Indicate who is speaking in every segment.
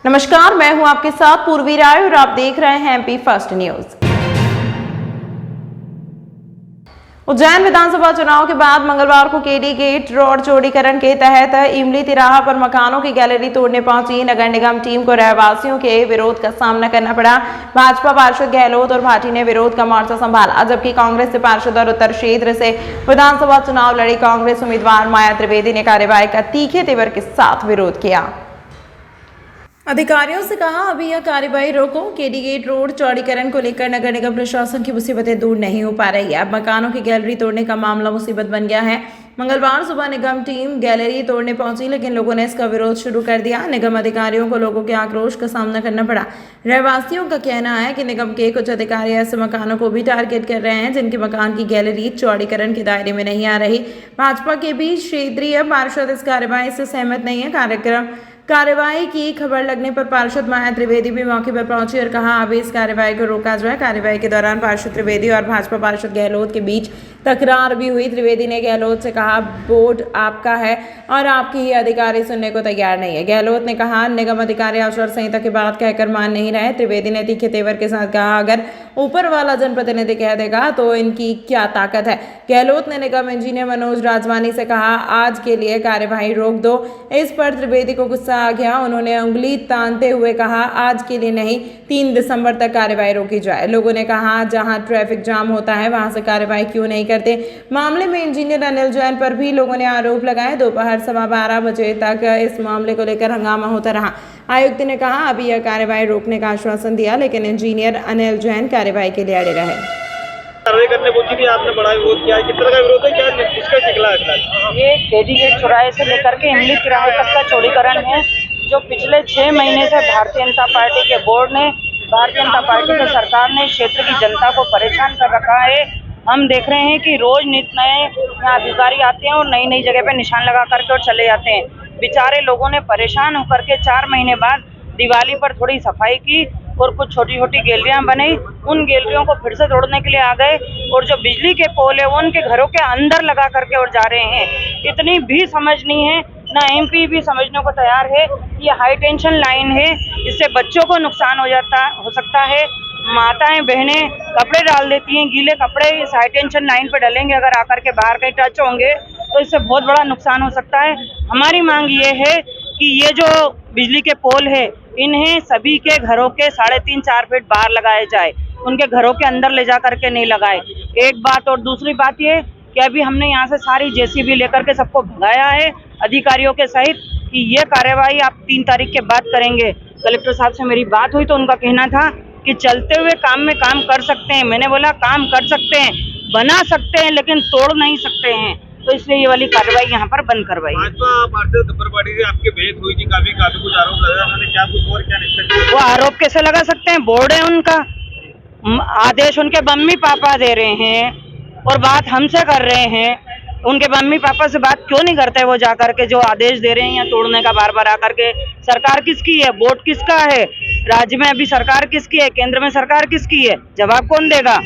Speaker 1: नमस्कार, मैं हूं आपके साथ पूर्वी राय और आप देख रहे हैं एमपी फर्स्ट न्यूज। उज्जैन विधानसभा चुनाव के बाद मंगलवार को केडी गेट रोड चौड़ीकरण के तहत इमली तिराहा पर मकानों की गैलरी तोड़ने पहुंची नगर निगम टीम को रहवासियों के विरोध का सामना करना पड़ा। भाजपा पार्षद गहलोत और भाटी ने विरोध का मोर्चा संभाला, जबकि कांग्रेस से पार्षद और उत्तर क्षेत्र से विधानसभा चुनाव लड़ी कांग्रेस उम्मीदवार माया त्रिवेदी ने कार्यवाही का तीखे तेवर के साथ विरोध किया। अधिकारियों से कहा, अभी यह कार्यवाही रोको। केडी गेट रोड चौड़ीकरण को लेकर नगर निगम प्रशासन की मुसीबतें दूर नहीं हो पा रही है। अब मकानों की गैलरी तोड़ने का मामला मुसीबत बन गया है। मंगलवार सुबह निगम टीम गैलरी तोड़ने पहुंची, लेकिन लोगों ने इसका विरोध शुरू कर दिया। निगम अधिकारियों को लोगों के आक्रोश का सामना करना पड़ा। रहवासियों का कहना है कि निगम के कुछ अधिकारी ऐसे मकानों को भी टारगेट कर रहे हैं जिनके मकान की गैलरी चौड़ीकरण के दायरे में नहीं आ रही। भाजपा के भी क्षेत्रीय पार्षद इस कार्यवाही से सहमत नहीं है। कार्यवाही की खबर लगने पर पार्षद माया त्रिवेदी भी मौके पर पहुंची और कहा, अभी इस कार्यवाही को रोका जाए। कार्यवाही के दौरान पार्षद त्रिवेदी और भाजपा पार्षद गहलोत के बीच तकरार भी हुई। त्रिवेदी ने गहलोत से कहा, बोर्ड आपका है और आपकी ही अधिकारी सुनने को तैयार नहीं है। गहलोत ने कहा, निगम अधिकारी आचार संहिता की बात कहकर मान नहीं रहे। त्रिवेदी ने तीखे तेवर के साथ कहा, अगर ऊपर वाला जनप्रतिनिधि कह देगा तो इनकी क्या ताकत है। गहलोत ने निगम इंजीनियर मनोज राजवानी से कहा, आज के लिए कार्यवाही रोक दो। इस पर त्रिवेदी को गुस्सा आ गया। उन्होंने उंगली तानते हुए कहा, आज के लिए नहीं, 3 दिसंबर तक कार्यवाही रोकी जाए। लोगों ने कहा, जहां ट्रैफिक जाम होता है वहां से कार्यवाही क्यों नहीं करते। मामले में इंजीनियर अनिल जैन पर भी लोगों ने आरोप लगाए। दोपहर 12:15 बजे तक इस मामले को लेकर हंगामा होता रहा। आयुक्त ने कहा, अभी यह कार्यवाही रोकने का आश्वासन दिया, लेकिन इंजीनियर अनिल जैन कार्यवाही के लिए अड़े रहे।
Speaker 2: कार्रवाई करने पहुंची थी, आपने बड़ा विरोध किया है। किस तरह का विरोध है, क्या किसका निकला है?
Speaker 3: ये केडी गेट चौराहे से लेकर के इमली तिराहे तक का चौड़ीकरण है, जो पिछले 6 महीने से भारतीय जनता पार्टी के बोर्ड ने, भारतीय जनता पार्टी की सरकार ने क्षेत्र की जनता को परेशान कर रखा है। हम देख रहे हैं कि रोज नित नए यहाँ अधिकारी आते हैं और नई नई जगह पे निशान लगा करके और चले जाते हैं। बेचारे लोगों ने परेशान होकर के 4 महीने बाद दिवाली पर थोड़ी सफाई की और कुछ छोटी छोटी गैलरियां बनाई। उन गैलरियों को फिर से तोड़ने के लिए आ गए और जो बिजली के पोल है वो उनके घरों के अंदर लगा करके और जा रहे हैं। इतनी भी समझ नहीं है, ना एमपी भी समझने को तैयार है। ये हाई टेंशन लाइन है, इससे बच्चों को नुकसान हो सकता है। माताएं बहनें कपड़े डाल देती हैं, गीले कपड़े इस हाई टेंशन लाइन पे डलेंगे, अगर आकर के बाहर कहीं टच होंगे तो इससे बहुत बड़ा नुकसान हो सकता है। हमारी मांग ये है कि ये जो बिजली के पोल है इन्हें सभी के घरों के 3.5-4 फीट बाहर लगाए जाए, उनके घरों के अंदर ले जा करके नहीं लगाए। एक बात, और दूसरी बात ये कि अभी हमने यहाँ से सारी जेसीबी लेकर के सबको भगाया है अधिकारियों के सहित, कि ये कार्यवाही आप 3 तारीख के बाद करेंगे। कलेक्टर साहब से मेरी बात हुई तो उनका कहना था कि चलते हुए काम में काम कर सकते हैं। मैंने बोला, काम कर सकते हैं, बना सकते हैं, लेकिन तोड़ नहीं सकते हैं। तो इसलिए ये वाली कार्रवाई यहाँ पर बंद करवाई।
Speaker 2: भाजपा पार्षद गब्बर पार्टी से आपके भेंट हुई थी, काफी कुछ आरोप लगा, उन्होंने क्या कुछ और क्या निष्कर्ष?
Speaker 3: वो आरोप कैसे लगा सकते हैं? बोर्ड है उनका, आदेश उनके मम्मी पापा दे रहे हैं और बात हमसे कर रहे हैं। उनके मम्मी पापा से बात क्यों नहीं करते वो जाकर के, जो आदेश दे रहे हैं या तोड़ने का बार बार आकर के? सरकार किसकी है? बोर्ड किसका है? राज्य में अभी सरकार किसकी है? केंद्र में सरकार किसकी है? जवाब कौन देगा?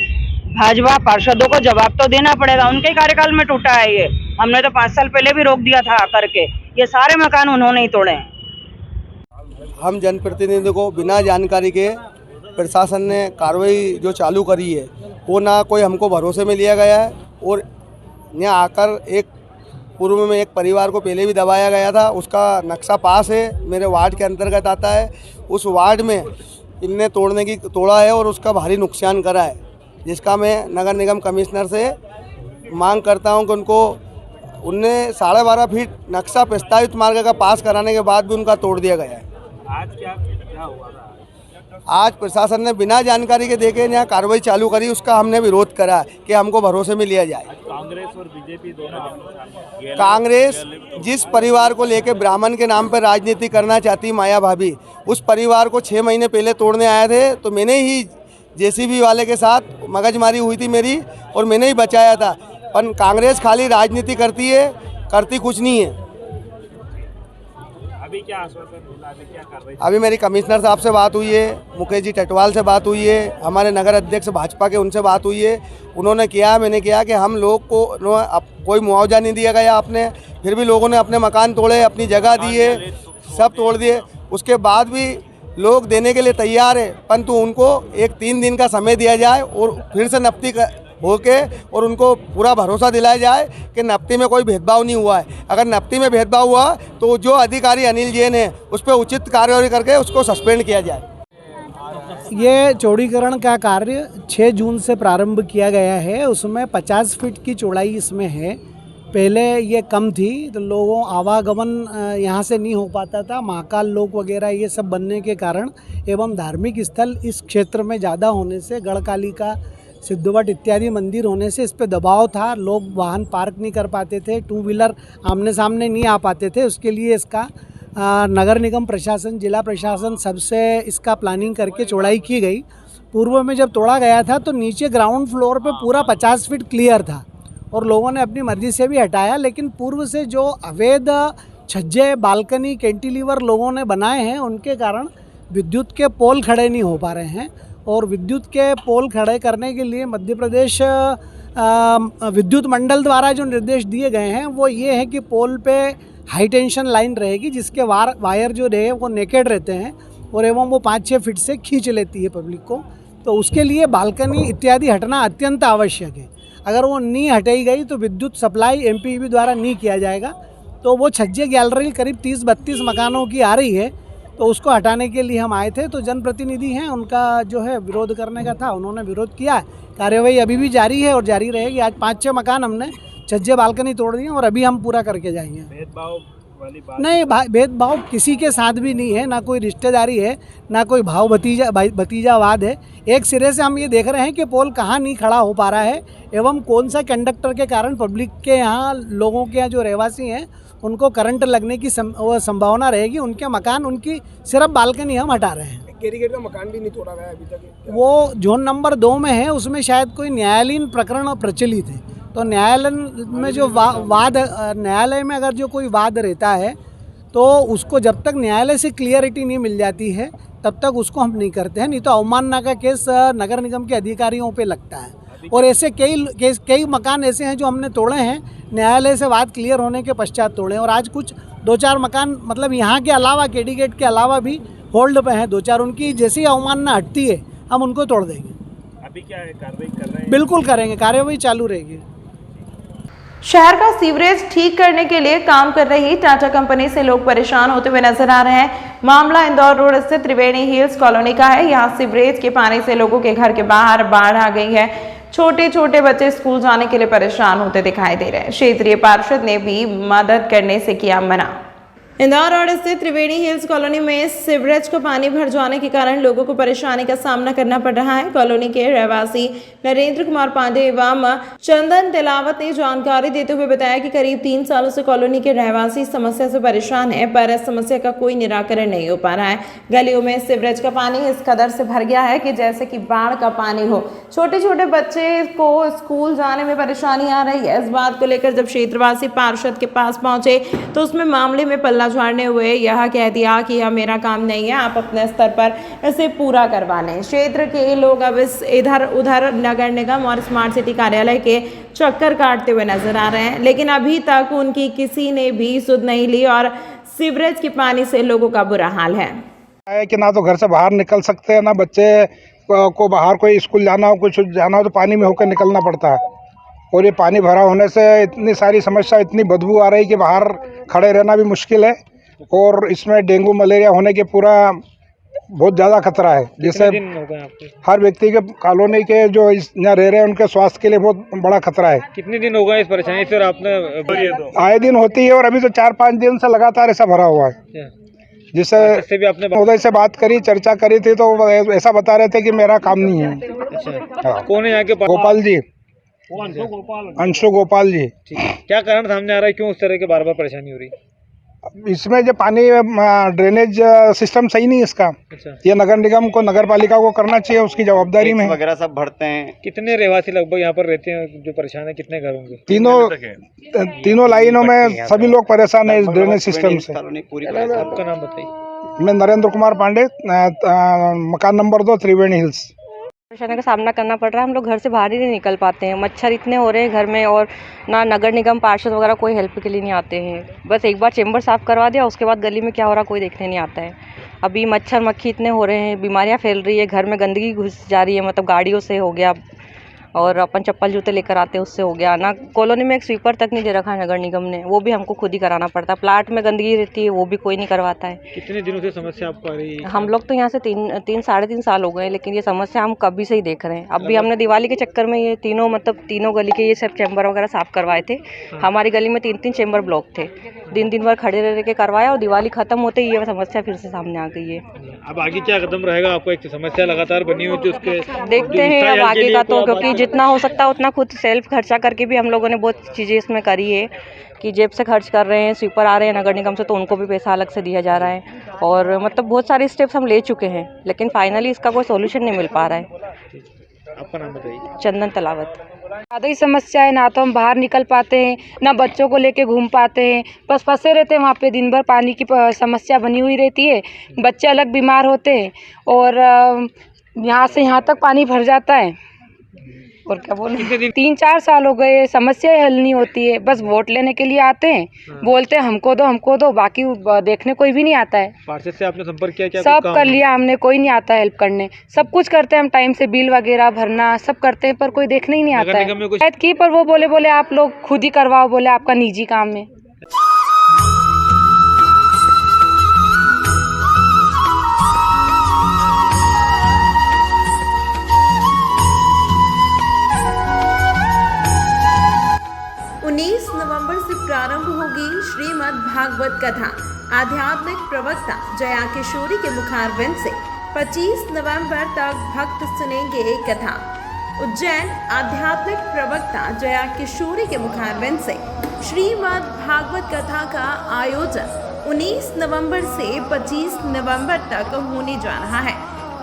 Speaker 3: भाजपा पार्षदों को जवाब तो देना पड़ेगा, उनके कार्यकाल में टूटा है ये। हमने तो 5 साल पहले भी रोक दिया था आकर के, ये सारे मकान उन्होंने ही तोड़े हैं।
Speaker 4: हम जनप्रतिनिधियों को बिना जानकारी के प्रशासन ने कार्रवाई जो चालू करी है वो ना कोई हमको भरोसे में लिया गया है, और यहाँ आकर एक पूर्व में एक परिवार को पहले भी दबाया गया था, उसका नक्शा पास है, मेरे वार्ड के अंतर्गत आता है। उस वार्ड में इनने तोड़ा है और उसका भारी नुकसान करा है, जिसका मैं नगर निगम कमिश्नर से मांग करता हूं कि उनने 12.5 फीट नक्शा प्रस्तावित मार्ग का पास कराने के बाद भी उनका तोड़ दिया गया है।
Speaker 2: आज क्या हुआ था?
Speaker 4: आज प्रशासन ने बिना जानकारी के देखे यहाँ कार्रवाई चालू करी, उसका हमने विरोध करा कि हमको भरोसे में लिया जाए।
Speaker 2: कांग्रेस और बीजेपी दोनों,
Speaker 4: कांग्रेस जिस परिवार को लेकर ब्राह्मण के नाम पर राजनीति करना चाहती माया भाभी, उस परिवार को 6 महीने पहले तोड़ने आए थे, तो मैंने ही जेसीबी वाले के साथ मगजमारी हुई थी मेरी और मैंने ही बचाया था। पर कांग्रेस खाली राजनीति करती है, करती कुछ नहीं है।
Speaker 2: अभी क्या आश्वासन मिला, अभी क्या कार्रवाई?
Speaker 4: अभी मेरी कमिश्नर साहब से बात हुई है, मुकेश जी टटवाल से बात हुई है, हमारे नगर अध्यक्ष भाजपा के उनसे बात हुई है। उन्होंने किया, मैंने किया कि हम लोग को कोई मुआवजा नहीं दिया गया आपने, फिर भी लोगों ने अपने मकान तोड़े, अपनी जगह दी है, सब तोड़ दिए। उसके बाद भी लोग देने के लिए तैयार है, परंतु उनको एक 3 दिन का समय दिया जाए और फिर से नफ्ती होके और उनको पूरा भरोसा दिलाया जाए कि नफ्ती में कोई भेदभाव नहीं हुआ है। अगर नफ्ती में भेदभाव हुआ तो जो अधिकारी अनिल जैन है उस पर उचित कार्रवाई करके उसको सस्पेंड किया जाए।
Speaker 5: ये चौड़ीकरण का कार्य 6 जून से प्रारंभ किया गया है। उसमें 50 फीट की चौड़ाई इसमें है। पहले ये कम थी तो लोगों आवागमन यहाँ से नहीं हो पाता था। महाकाल लोक वगैरह ये सब बनने के कारण एवं धार्मिक स्थल इस क्षेत्र में ज़्यादा होने से, गढ़कालिका, सिद्धवट इत्यादि मंदिर होने से इस पे दबाव था। लोग वाहन पार्क नहीं कर पाते थे, 2 व्हीलर आमने सामने नहीं आ पाते थे। उसके लिए इसका नगर निगम प्रशासन, जिला प्रशासन सबसे इसका प्लानिंग करके चौड़ाई की गई। पूर्व में जब तोड़ा गया था तो नीचे ग्राउंड फ्लोर पे पूरा 50 फीट क्लियर था और लोगों ने अपनी मर्ज़ी से भी हटाया, लेकिन पूर्व से जो अवैध छज्जे, बालकनी, कैंटिलीवर लोगों ने बनाए हैं उनके कारण विद्युत के पोल खड़े नहीं हो पा रहे हैं। और विद्युत के पोल खड़े करने के लिए मध्य प्रदेश विद्युत मंडल द्वारा जो निर्देश दिए गए हैं वो ये है कि पोल पे हाई टेंशन लाइन रहेगी जिसके वायर जो रहे वो नेकेड रहते हैं और एवं वो 5-6 फीट से खींच लेती है पब्लिक को। तो उसके लिए बालकनी इत्यादि हटना अत्यंत आवश्यक है। अगर वो नहीं हटाई गई तो विद्युत सप्लाई एमपीईबी द्वारा नहीं किया जाएगा। तो वो छज्जे गैलरी करीब 30-32 मकानों की आ रही है, तो उसको हटाने के लिए हम आए थे। तो जनप्रतिनिधि हैं, उनका जो है विरोध करने का था, उन्होंने विरोध किया। कार्यवाही अभी भी जारी है और जारी रहेगी। आज 5-6 मकान हमने छज्जे बालकनी तोड़ दिए और अभी हम पूरा करके जाएंगे।
Speaker 2: भेदभाव वाली बात
Speaker 5: नहीं, भेदभाव किसी के साथ भी नहीं है, ना कोई रिश्तेदारी है, ना कोई भाव भतीजावाद है। एक सिरे से हम ये देख रहे हैं कि पोल कहाँ नहीं खड़ा हो पा रहा है एवं कौन सा कंडक्टर के कारण पब्लिक के यहाँ, लोगों के यहाँ जो रहवासी हैं उनको करंट लगने की संभावना रहेगी। उनके मकान, उनकी सिर्फ बालकनी हम हटा रहे हैं।
Speaker 6: कैरिगेट का मकान भी नहीं तोड़ा गया अभी तक।
Speaker 5: वो जोन नंबर 2 में है, उसमें शायद कोई न्यायालयीन प्रकरण प्रचलित है। तो न्यायालय में जो न्यायालय में अगर जो कोई वाद रहता है तो उसको जब तक न्यायालय से क्लियरिटी नहीं मिल जाती है तब तक उसको हम नहीं करते हैं। नहीं तो अवमानना का केस नगर निगम के अधिकारियों पे लगता है। और ऐसे कई मकान ऐसे हैं जो हमने तोड़े हैं, न्यायालय से बात क्लियर होने के पश्चात तोड़े। और आज कुछ 2-4 मकान मतलब यहाँ के अलावा, केडी गेट के अलावा भी होल्ड पे हैं 2-4। उनकी जैसी अवमानना हटती है हम उनको तोड़ देंगे।
Speaker 2: अभी क्या है, कार्रवाई कर रहे हैं?
Speaker 5: बिल्कुल करेंगे, कार्यवाही चालू रहेगी।
Speaker 1: शहर का सीवरेज ठीक करने के लिए काम कर रही टाटा कंपनी से लोग परेशान होते हुए नजर आ रहे हैं। मामला इंदौर रोड स्थित त्रिवेणी हिल्स कॉलोनी का है। यहाँ सीवरेज के पानी से लोगों के घर के बाहर बाढ़ आ गई है। छोटे छोटे बच्चे स्कूल जाने के लिए परेशान होते दिखाई दे रहे हैं। क्षेत्रीय पार्षद ने भी मदद करने से किया मना। इंदौर रोड स्थित त्रिवेणी हिल्स कॉलोनी में सीवरेज का पानी भर जाने के कारण लोगों को परेशानी का सामना करना पड़ रहा है। कॉलोनी के रहवासी नरेंद्र कुमार पांडे एवं चंदन तिलावत ने जानकारी देते हुए बताया कि करीब 3 सालों से कॉलोनी के रहवासी समस्या से परेशान है, पर इस समस्या का कोई निराकरण नहीं हो पा रहा है। गलियों में सीवरेज का पानी इस कदर से भर गया है कि जैसे कि बाढ़ का पानी हो। छोटे छोटे बच्चे को स्कूल जाने में परेशानी आ रही है। इस बात को लेकर जब क्षेत्रवासी पार्षद के पास पहुंचे तो उसमें मामले में पल्ला झाड़ने हुए यह कह दिया कि यह मेरा काम नहीं है, आप अपने स्तर पर इसे पूरा करवा लें। क्षेत्र के लोग अब इस इधर उधर नगर निगम और स्मार्ट सिटी कार्यालय के चक्कर काटते हुए नजर आ रहे हैं, लेकिन अभी तक उनकी किसी ने भी सुध नहीं ली और सीवरेज के पानी से लोगों का बुरा हाल है
Speaker 6: कि ना तो घर से बाहर निकल सकते हैं, ना बच्चे को बाहर कोई स्कूल जाना हो, कुछ जाना हो तो पानी में होकर निकलना पड़ता है। और ये पानी भरा होने से इतनी सारी समस्या, इतनी बदबू आ रही कि बाहर खड़े रहना भी मुश्किल है। और इसमें डेंगू मलेरिया होने के पूरा बहुत ज़्यादा खतरा है। जैसे हर व्यक्ति के, कॉलोनी के जो यहाँ रह रहे हैं उनके स्वास्थ्य के लिए बहुत बड़ा खतरा है।
Speaker 2: कितने दिन हो गए इस परेशानी से? आपने
Speaker 6: आए दिन होती है और अभी तो 4-5 दिन से लगातार ऐसा भरा हुआ है। जिससे भी आपने उदय से बात करी, चर्चा करी थी तो ऐसा बता रहे थे कि मेरा काम नहीं है।
Speaker 2: अच्छा, कौन है यहाँ के?
Speaker 6: गोपाल जी, अंशु गोपाल जी।
Speaker 2: क्या कारण सामने आ रहा है, क्यों उस तरह के बार बार परेशानी हो रही?
Speaker 6: इसमें जो पानी ड्रेनेज सिस्टम सही नहीं है इसका।
Speaker 2: अच्छा।
Speaker 6: ये नगर निगम को, नगर पालिका को करना चाहिए, उसकी जवाबदारी में
Speaker 7: वगैरह सब भरते हैं।
Speaker 2: कितने रहवासी लगभग यहाँ पर रहते हैं जो परेशान है? कितने घर होंगे?
Speaker 6: तीनों लाइनों में सभी लोग परेशान है इस ड्रेनेज सिस्टम से।
Speaker 2: आपका नाम बताइए।
Speaker 6: मैं नरेंद्र कुमार पांडे, मकान नंबर 2, त्रिवेणी हिल्स।
Speaker 8: परेशानी का सामना करना पड़ रहा है। हम लोग घर से बाहर ही नहीं निकल पाते हैं, मच्छर इतने हो रहे हैं घर में, और ना नगर निगम पार्षद वगैरह कोई हेल्प के लिए नहीं आते हैं। बस एक बार चेंबर साफ़ करवा दिया, उसके बाद गली में क्या हो रहा कोई देखने नहीं आता है। अभी मच्छर मक्खी इतने हो रहे हैं, बीमारियां फैल रही है, घर में गंदगी घुस जा रही है, मतलब गाड़ियों से हो गया और अपन चप्पल जूते लेकर आते हैं उससे हो गया ना। कॉलोनी में एक स्वीपर तक नहीं दे रखा है नगर निगम ने, वो भी हमको खुद ही कराना पड़ता है। प्लाट में गंदगी रहती है, वो भी कोई नहीं करवाता है।
Speaker 2: कितने दिनों से समस्या आपको आ रही है?
Speaker 8: हम लोग तो यहाँ से साढ़े तीन साल हो गए हैं, लेकिन ये समस्या हम कभी से ही देख रहे हैं। अभी हमने दिवाली के चक्कर में ये तीनों गली के ये सब चैम्बर वगैरह साफ करवाए थे। हमारी गली में 3 चैम्बर ब्लॉक थे, दिन भर खड़े रह के करवाया और दिवाली खत्म होते ही ये समस्या फिर से सामने आ गई है।
Speaker 2: अब आगे क्या कदम रहेगा आपको? एक समस्या लगातार बनी हुई थी, उसके
Speaker 8: देखते हैं अब आगे का, तो क्योंकि जितना हो सकता है उतना खुद सेल्फ खर्चा करके भी हम लोगों ने बहुत चीज़ें इसमें करी है कि जेब से खर्च कर रहे हैं। स्वीपर आ रहे हैं नगर निगम से तो उनको भी पैसा अलग से दिया जा रहा है और मतलब बहुत सारे स्टेप्स हम ले चुके हैं, लेकिन फाइनली इसका कोई सोल्यूशन नहीं मिल पा रहा है।
Speaker 2: आपका नाम बताइए।
Speaker 8: चंदन तलावत।
Speaker 7: ज़्यादा ही समस्या है, ना तो हम बाहर निकल पाते हैं, ना बच्चों को लेके घूम पाते हैं, बस फंसे रहते हैं वहाँ पे। दिन भर पानी की समस्या बनी हुई रहती है, बच्चे अलग बीमार होते हैं और यहाँ से यहाँ तक पानी भर जाता है। और क्या बोलूं, 3-4 साल हो गए, समस्या हल नहीं होती है। बस वोट लेने के लिए आते हैं, बोलते हैं हमको दो, बाकी देखने कोई भी नहीं आता है।
Speaker 2: पार्षद से आपने संपर्क किया क्या?
Speaker 7: सब कर लिया हमने, कोई नहीं आता हेल्प करने। सब कुछ करते हैं हम, टाइम से बिल वगैरह भरना सब करते हैं, पर कोई देखने ही नहीं आता है। शायद की पर वो बोले आप लोग खुद ही करवाओ, बोले आपका निजी काम है।
Speaker 1: नवंबर से प्रारंभ होगी श्रीमद् भागवत कथा। आध्यात्मिक प्रवक्ता जया किशोरी के मुखारबिंद से 25 नवंबर तक भक्त सुनेंगे कथा। उज्जैन आध्यात्मिक प्रवक्ता जया किशोरी के मुखारबिंद से श्रीमद् भागवत कथा का आयोजन 19 नवंबर से 25 नवंबर तक होने जा रहा है।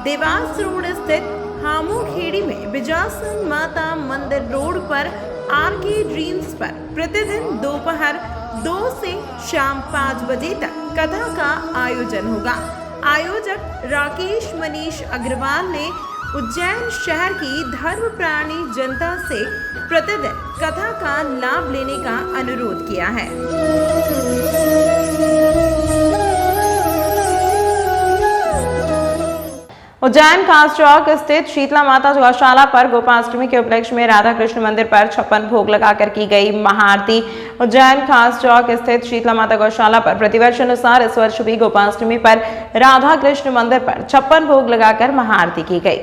Speaker 1: देवास रोड स्थित हामूखेड़ी में बिजासन माता मंदिर रोड पर आरके ड्रीम्स पर प्रतिदिन दोपहर 2 से शाम 5 बजे तक कथा का आयोजन होगा। आयोजक राकेश मनीष अग्रवाल ने उज्जैन शहर की धर्मप्राणी जनता से प्रतिदिन कथा का लाभ लेने का अनुरोध किया है। उज्जैन खास चौक स्थित शीतला माता गौशाला पर गोपाष्टमी के उपलक्ष्य में राधा कृष्ण मंदिर पर 56 भोग लगाकर की गई महाआरती। उज्जैन खास चौक स्थित शीतला माता गौशाला पर प्रतिवर्ष अनुसार इस वर्ष भी गोपाष्टमी पर राधा कृष्ण मंदिर पर 56 भोग लगाकर महाआरती की गई।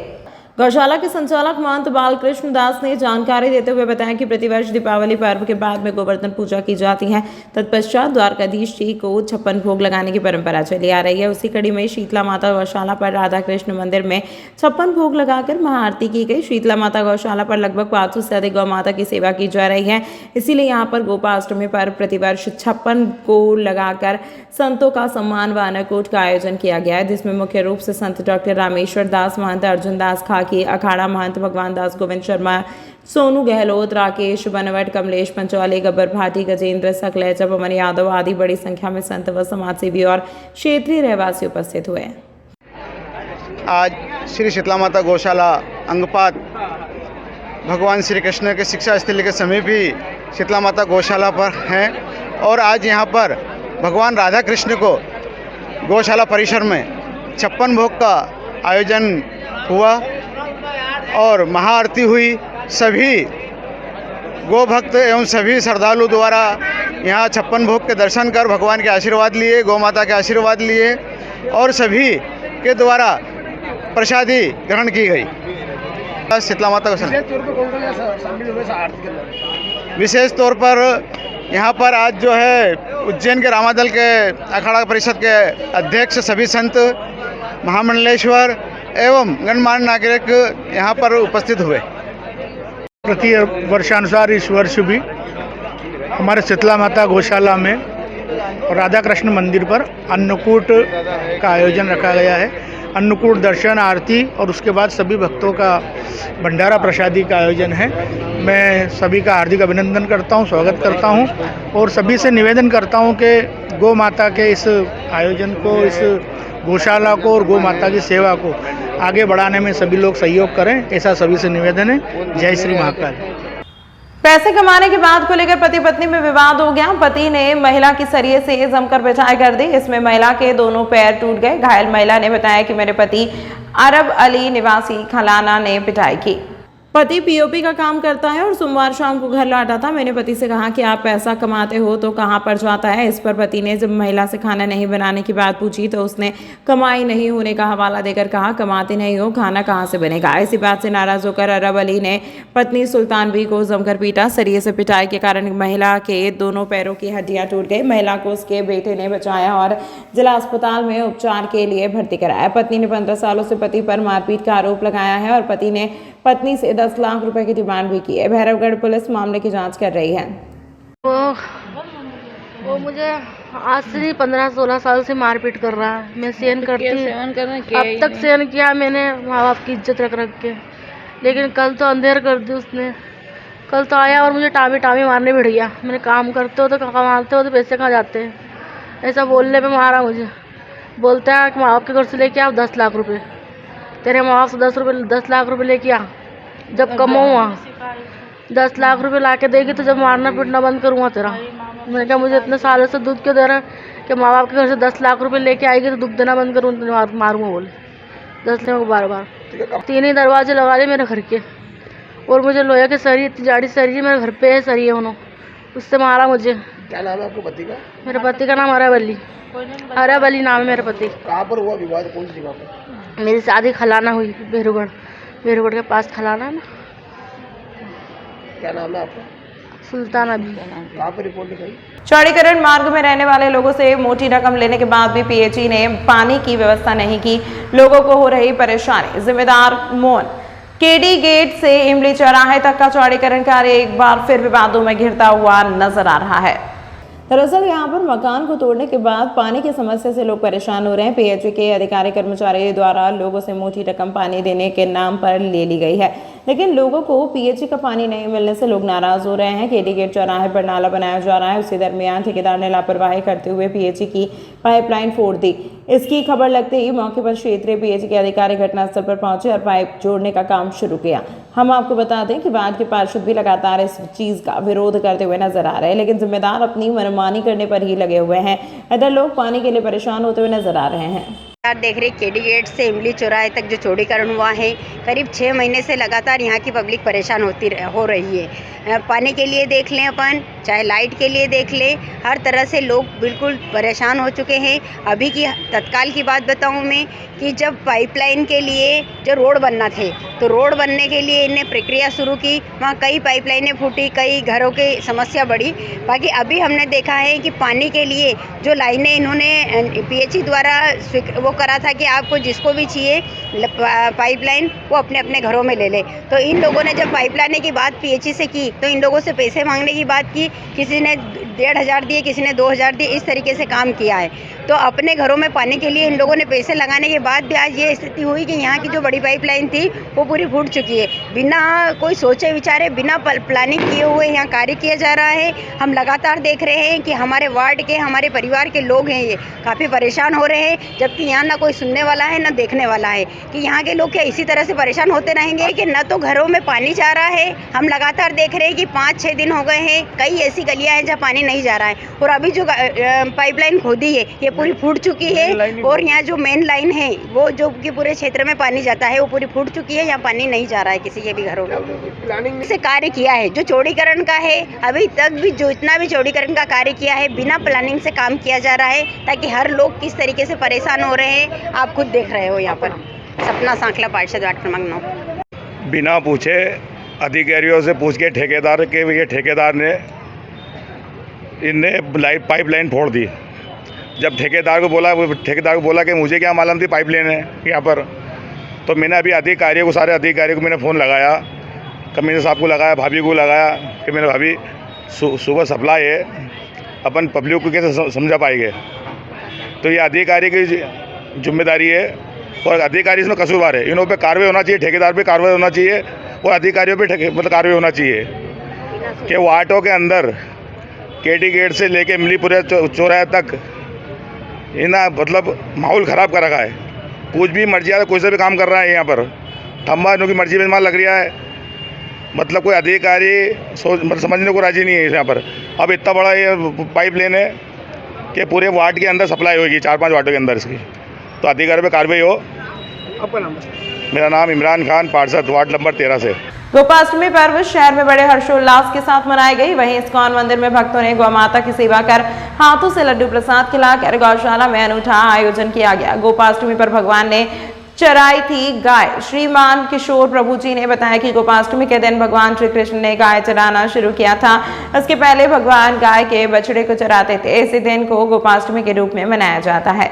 Speaker 1: गौशाला के संचालक महंत बालकृष्ण दास ने जानकारी देते हुए बताया कि प्रतिवर्ष दीपावली पर्व के बाद में गोवर्धन पूजा की जाती है। तत्पश्चात द्वारकाधीश जी को 56 भोग लगाने की परंपरा चली आ रही है। उसी कड़ी में शीतला माता गौशाला पर राधा कृष्ण मंदिर में 56 भोग लगाकर महाआरती की गई। शीतला माता गौशाला पर लगभग 500 से अधिक गौ माता की सेवा की जा रही है, इसीलिए यहाँ पर गोपाष्टमी पर प्रतिवर्ष 56 को लगाकर संतों का सम्मान व अन्नकूट का आयोजन किया गया है, जिसमें मुख्य रूप से संत डॉक्टर रामेश्वर दास, महंत अर्जुन दास खाकी, अखाड़ा महंत भगवान दास, गोविंद शर्मा, सोनू गहलोत, राकेश बनवट, कमलेश पंचौली, गब्बर भाटी, गजेंद्र सकलेचा, पवन यादव आदि बड़ी संख्या में संत व समाजसेवी और क्षेत्रीय रहवासी उपस्थित हुए।
Speaker 9: आज श्री शीतला माता गौशाला अंगपात भगवान श्री कृष्ण के शिक्षा स्थल के समीप ही शीतला माता गौशाला पर हैं और आज यहाँ पर भगवान राधा कृष्ण को गौशाला परिसर में 56 भोग का आयोजन हुआ और महाआरती हुई। सभी गो भक्त एवं सभी श्रद्धालु द्वारा यहाँ 56 भोग के दर्शन कर भगवान के आशीर्वाद लिए, गौ माता के आशीर्वाद लिए और सभी के द्वारा प्रसादी ग्रहण की गई। शीतला माता को विशेष तौर पर यहाँ पर आज जो है उज्जैन के रामादल के अखाड़ा परिषद के अध्यक्ष, सभी संत, महामंडलेश्वर एवं गणमान्य नागरिक यहाँ पर उपस्थित हुए।
Speaker 6: प्रति वर्षानुसार इस वर्ष भी हमारे शीतला माता गौशाला में और राधा कृष्ण मंदिर पर अन्नकूट का आयोजन रखा गया है। अन्नकूट दर्शन, आरती और उसके बाद सभी भक्तों का भंडारा प्रसादी का आयोजन है। मैं सभी का हार्दिक अभिनंदन करता हूं, स्वागत करता हूं और सभी से निवेदन करता हूं कि गौ माता के इस आयोजन को, इस गौशाला को और गौ माता की सेवा को आगे बढ़ाने में सभी लोग सहयोग करें, ऐसा सभी से निवेदन है। जय श्री महाकाल।
Speaker 1: पैसे कमाने की बात को लेकर पति पत्नी में विवाद हो गया। पति ने महिला की सरिये से जमकर पिटाई कर दी। इसमें महिला के दोनों पैर टूट गए। घायल महिला ने बताया कि मेरे पति अरब अली निवासी खलाना ने पिटाई की। पति पीओपी का काम करता है और सोमवार शाम को घर लौटा था। मैंने पति से कहा कि आप पैसा कमाते हो तो कहाँ पर जाता है। इस पर पति ने जब महिला से खाना नहीं बनाने की बात पूछी तो उसने कमाई नहीं होने का हवाला देकर कहा, कमाते नहीं हो, खाना कहाँ से बनेगा। इसी बात से नाराज होकर अरब अली ने पत्नी सुल्तान बी को जमकर पीटा। सरिये से पिटाई के कारण महिला के दोनों पैरों की हड्डियां टूट गई। महिला को उसके बेटे ने बचाया और जिला अस्पताल में उपचार के लिए भर्ती कराया। पत्नी ने 15 सालों से पति पर मारपीट का आरोप लगाया है और पति ने पत्नी से 10 लाख रुपए की डिमांड भी की है। भैरवगढ़ पुलिस मामले की जांच कर रही है।
Speaker 10: वो मुझे आज से 15-16 साल से मारपीट कर रहा है। मैं सहन करती अब तक सहन किया मैंने माँ बाप की इज्जत रख के, लेकिन कल तो अंधेर कर दी उसने। कल तो आया और मुझे टामी मारने बैठ गया। मैंने काम करते हो तो कमाते हो तो पैसे कहाँ जाते हैं, ऐसा बोलने पे मारा मुझे। बोलता है कि माँ बाप के घर से लेके आओ 10 लाख रुपये, तेरे माँ बाप से 10 लाख रुपए लेके आ, जब कमाऊँगा 10 लाख रुपए ला के देगी तो जब मारना पीटना बंद करूँगा तेरा। मैंने कहा मुझे इतने सालों से दुख क्यों दे रहा है कि माँ बाप के घर से 10 लाख रुपए लेके आएगी तो दुख देना बंद करूँ, मारूँगा बोले। 10 लाख बार 3 ही दरवाजे लगा लिए मेरे घर के और मुझे लोहे के सरिये, इतनी जाड़ी सरिये मेरे घर पे है सरिये, उन्होंने उससे मारा मुझे।
Speaker 4: क्या नाम है आपके पति का?
Speaker 10: मेरे पति का नाम अरब अली। अरब अली नाम है मेरे पति।
Speaker 4: कहाँ पर हुआ विवाद, कौन सी जगह पर?
Speaker 10: मेरी शादी खलाना हुई, भैरवगढ़ के पास खलाना है ना।
Speaker 4: क्या नाम है आपका?
Speaker 10: सुल्तान अभी।
Speaker 4: कहाँ पर रिपोर्ट लिखाई?
Speaker 1: चौड़ीकरण मार्ग में रहने वाले लोगों से मोटी रकम लेने के बाद भी पीएचई ने पानी की व्यवस्था नहीं की। लोगों को हो रही परेशानी। जिम्मेदार मौन। केडी गेट से इमली चौराहे तक का चौड़ीकरण कार्य एक बार फिर विवादों में घिरता हुआ नजर आ रहा है। दरअसल यहाँ पर मकान को तोड़ने के बाद पानी की समस्या से लोग परेशान हो रहे हैं। पीएचई के अधिकारी कर्मचारी द्वारा लोगों से मोटी रकम पानी देने के नाम पर ले ली गई है, लेकिन लोगों को पीएचई का पानी नहीं मिलने से लोग नाराज हो रहे हैं। केडी गेट चौराहे पर नाला बनाया जा रहा है, उसी दरमियान ठेकेदार ने लापरवाही करते हुए पीएचई की पाइपलाइन फोड़ दी। इसकी खबर लगते ही मौके पर क्षेत्रीय पीएचई के अधिकारी घटनास्थल पर पहुंचे और पाइप जोड़ने का काम शुरू किया। हम आपको बता दें कि बाद के पार्षद भी लगातार इस चीज का विरोध करते हुए नजर आ रहे हैं, लेकिन जिम्मेदार अपनी मनमानी करने पर ही लगे हुए हैं। इधर लोग पानी के लिए परेशान होते हुए नजर आ रहे हैं।
Speaker 11: देख रहे केडी गेट से इमली चौराहे तक जो चौड़ीकरण हुआ है, करीब 6 महीने से लगातार यहाँ की पब्लिक परेशान हो रही है। पानी के लिए देख लें अपन, चाहे लाइट के लिए देख लें, हर तरह से लोग बिल्कुल परेशान हो चुके हैं। अभी की तत्काल की बात बताऊं मैं कि जब पाइपलाइन के लिए जो रोड बनना थे, तो रोड बनने के लिए इन्हें प्रक्रिया शुरू की, वहाँ कई पाइपलाइनें फूटी, कई घरों की समस्या बढ़ी। बाकी अभी हमने देखा है कि पानी के लिए जो लाइनें इन्होंने पीएचई द्वारा वो करा था कि आपको जिसको भी चाहिए पाइपलाइन वो अपने अपने घरों में ले ले। तो इन लोगों ने जब पाइपलाइन की बात पीएचई से की तो इन लोगों से पैसे मांगने की बात की। किसी ने 1,500 दिए, किसी ने 2,000 दिए, इस तरीके से काम किया है। तो अपने घरों में पानी के लिए इन लोगों ने पैसे लगाने के बाद भी आज ये स्थिति हुई कि यहाँ की जो बड़ी पाइपलाइन थी वो पूरी फूट चुकी है। बिना कोई सोचे विचारे, बिना प्लानिंग किए हुए यहाँ कार्य किया जा रहा है। हम लगातार देख रहे हैं कि हमारे वार्ड के, हमारे परिवार के लोग हैं, ये काफ़ी परेशान हो रहे हैं, जबकि यहाँ ना कोई सुनने वाला है ना देखने वाला है। कि यहाँ के लोग क्या इसी तरह से परेशान होते रहेंगे कि न तो घरों में पानी जा रहा है। हम लगातार देख रहे हैं कि 5-6 दिन हो गए हैं, कई ऐसी गलियाँ हैं जहाँ पानी नहीं जा रहा है। और अभी जो पाइपलाइन खोदी है ये पूरी फूट चुकी है। और यहाँ जो मेन लाइन है वो जो कि पूरे क्षेत्र में पानी जाता है वो पूरी फूट चुकी है। यहाँ पानी नहीं जा रहा है किसी के भी घरों में। प्लानिंग से कार्य किया है जो चौड़ीकरण का है, अभी तक भी जो इतना भी चौड़ीकरण का कार्य किया है बिना प्लानिंग से काम किया जा रहा है, ताकि हर लोग किस तरीके से परेशान हो रहे हैं आप खुद देख रहे हो। यहाँ पर सपना सांखला, पार्षद वार्ड क्रमांक 9।
Speaker 6: बिना पूछे अधिकारियों से पूछ के ठेकेदार के, ये ठेकेदार ने इनने पाइपलाइन फोड़ दी। जब ठेकेदार को बोला कि मुझे क्या मालूम थी पाइपलाइन है यहाँ पर, तो मैंने अभी अधिकारियों को, सारे अधिकारियों को मैंने फ़ोन लगाया, कमिश्नर साहब को लगाया, भाभी को लगाया कि मेरे भाभी सुबह सप्लाई है, अपन पब्लिक को कैसे समझा पाएंगे। तो ये अधिकारी की जिम्मेदारी है और अधिकारी इसमें कसूरवार है। इन्हों पे कार्रवाई होना चाहिए, ठेकेदार पे कार्रवाई होना चाहिए और अधिकारियों पे कार्रवाई होना चाहिए कि वो ऑटो के अंदर केडी गेट से लेके इमलीपुरे चौराहे तक इन्हें मतलब माहौल ख़राब कर रखा है। कुछ भी मर्जी है, कोई से भी काम कर रहा है यहाँ पर। थम्बा इनकी मर्जी में माल लग रहा है। मतलब कोई अधिकारी मतलब समझने को राजी नहीं है यहाँ पर। अब इतना बड़ा ये पाइप लेन है कि पूरे वार्ड के अंदर सप्लाई होगी, 4-5 वार्डों के अंदर इसकी, तो अधिकारी पे कार्रवाई हो।
Speaker 2: आपका नाम?
Speaker 6: मेरा नाम इमरान खान, पार्षद, वार्ड नंबर 13 से।
Speaker 1: गोपाष्टमी पर्व शहर में बड़े हर्षोल्लास के साथ मनाई गई। वहीं इस्कॉन मंदिर में भक्तों ने गौ माता की सेवा कर हाथों से लड्डू प्रसाद खिलाकर गौशाला में अनूठा आयोजन किया गया। गोपाष्टमी पर भगवान ने चराई थी गाय। श्रीमान किशोर प्रभु जी ने बताया कि गोपाष्टमी के दिन भगवान श्री कृष्ण ने गाय चराना शुरू किया था। इसके पहले भगवान गाय के बछड़े को चराते थे। इसी दिन को गोपाष्टमी के रूप में मनाया जाता है।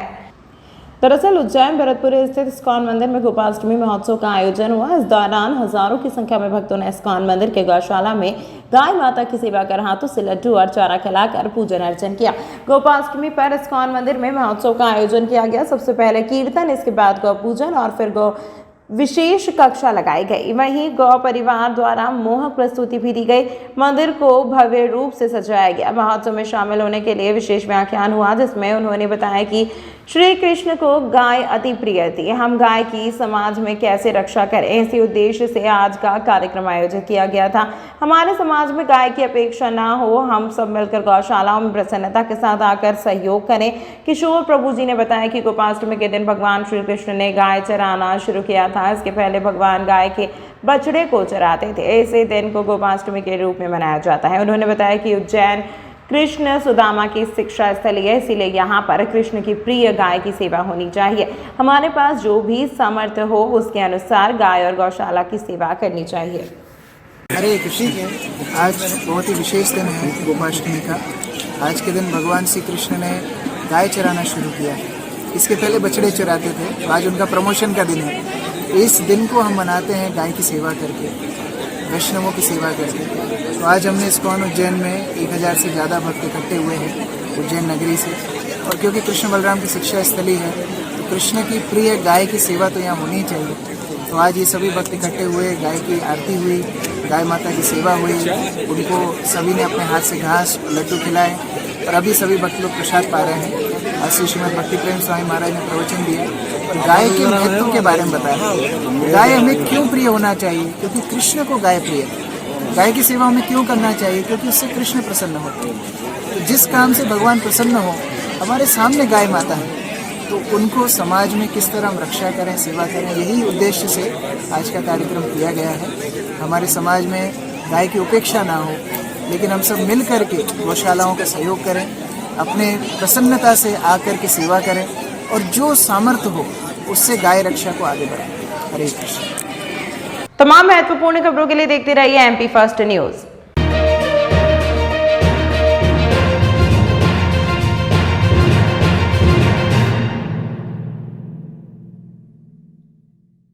Speaker 1: दरअसल उज्जैन भरतपुर स्थित इस्कॉन मंदिर में गोपाष्टमी महोत्सव का आयोजन हुआ। इस दौरान हजारों की संख्या में भक्तों ने इस्कॉन मंदिर के गौशाला में गाय माता की सेवा कर हाथों से लड्डू और चारा खिलाकर पूजन अर्चन किया। गोपाष्टमी पर इस्कॉन मंदिर में महोत्सव का आयोजन किया गया। सबसे पहले कीर्तन, इसके बाद गौ पूजन और फिर गौ विशेष कक्षा लगाई गई। वहीं गौ परिवार द्वारा मोहक प्रस्तुति भी दी गई। मंदिर को भव्य रूप से सजाया गया। महोत्सव में शामिल होने के लिए विशेष व्याख्यान हुआ, जिसमें उन्होंने बताया कि श्री कृष्ण को गाय अति प्रिय थी। हम गाय की समाज में कैसे रक्षा करें, इसी उद्देश्य से आज का कार्यक्रम आयोजित किया गया था। हमारे समाज में गाय की अपेक्षा ना हो, हम सब मिलकर गौशालाओं में प्रसन्नता के साथ आकर सहयोग करें। किशोर प्रभु जी ने बताया कि गोपाष्टमी के दिन भगवान श्री कृष्ण ने गाय चराना शुरू किया था। इसके पहले भगवान गाय के बछड़े को चराते थे। इसी दिन को गोपाष्टमी के रूप में मनाया जाता है। उन्होंने बताया कि उज्जैन कृष्ण सुदामा की शिक्षा स्थली है, इसीलिए यहाँ पर कृष्ण की प्रिय गाय की सेवा होनी चाहिए। हमारे पास जो भी सामर्थ्य हो उसके अनुसार गाय और गौशाला की सेवा करनी चाहिए।
Speaker 12: हरे कृष्ण। आज बहुत ही विशेष दिन है गोपाष्टमी का। आज के दिन भगवान श्री कृष्ण ने गाय चराना शुरू किया। इसके पहले बछड़े चराते थे, तो आज उनका प्रमोशन का दिन है। इस दिन को हम मनाते हैं गाय की सेवा करके, वैष्णवों की सेवा करके। तो आज हमने इस्कॉन उज्जैन में 1000 से ज़्यादा भक्त इकट्ठे हुए हैं उज्जैन नगरी से। और क्योंकि कृष्ण बलराम की शिक्षा स्थली है, तो कृष्ण की प्रिय गाय की सेवा तो यहाँ होनी चाहिए। तो आज ये सभी भक्त इकट्ठे हुए, गाय की आरती हुई, गाय माता की सेवा हुई। उनको सभी ने अपने हाथ से घास लड्डू खिलाए और अभी सभी भक्त लोग प्रसाद पा रहे हैं। आज श्री श्रीमद भक्ति प्रेम स्वामी महाराज ने प्रवचन दिया और गाय के महत्व के बारे में बताया। गाय हमें क्यों प्रिय होना चाहिए? क्योंकि कृष्ण को गाय प्रिय है। गाय की सेवा हमें क्यों करना चाहिए? क्योंकि उससे कृष्ण प्रसन्न होते हैं। तो जिस काम से भगवान प्रसन्न हो, हमारे सामने गाय माता है, तो उनको समाज में किस तरह हम रक्षा करें, सेवा करें, यही उद्देश्य से आज का कार्यक्रम किया गया है। हमारे समाज में गाय की उपेक्षा ना हो, लेकिन हम सब मिल करके गौशालाओं का सहयोग करें, अपने प्रसन्नता से आकर के सेवा करें और जो सामर्थ्य हो उससे गाय रक्षा को आगे बढ़ाएं। हरे कृष्ण।
Speaker 1: तमाम महत्वपूर्ण खबरों के लिए देखते रहिए MP फर्स्ट न्यूज।